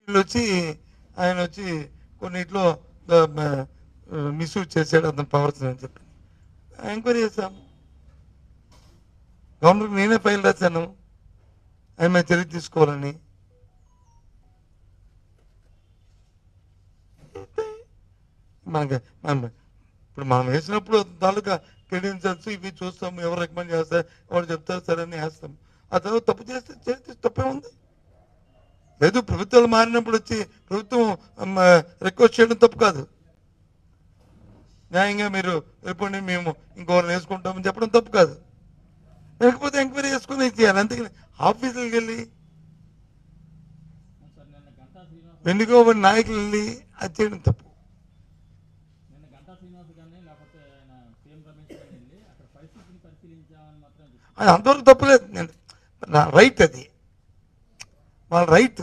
వచ్చి ఆయన వచ్చి కొన్నిట్లో మిస్యూజ్ చేశాడు అతను పవర్స్ అని చెప్పి ఎంక్వైరీ చేశాం. గవర్నర్కి నేనే ఫైల్ రాశాను ఆయన మీద చర్య తీసుకోవాలని. మనకి ఇప్పుడు మనం వేసినప్పుడు తాలూకా క్రెడెన్షియల్స్ ఇవి చూస్తాము, ఎవరు రికమెండ్ చేస్తారు, ఎవరు చెప్తారు సరే అని వేస్తాం. ఆ తర్వాత తప్పు చేస్తే చర్య తప్పే ఉంది. లేదు ప్రభుత్వాలు మారినప్పుడు వచ్చి ప్రభుత్వం రిక్వెస్ట్ చేయడం తప్పు కాదు. న్యాయంగా మీరు రేపటి మేము ఇంకోరిని వేసుకుంటామని చెప్పడం తప్పు కాదు. లేకపోతే ఎంక్వైరీ చేసుకుని చేయాలి. అంతేకాని ఆఫీసులకు వెళ్ళి ఎన్నికో నాయకులు వెళ్ళి అది చేయడం తప్పు. అది అంతవరకు తప్పులేదు. నేను రైట్, అది వాళ్ళ రైట్.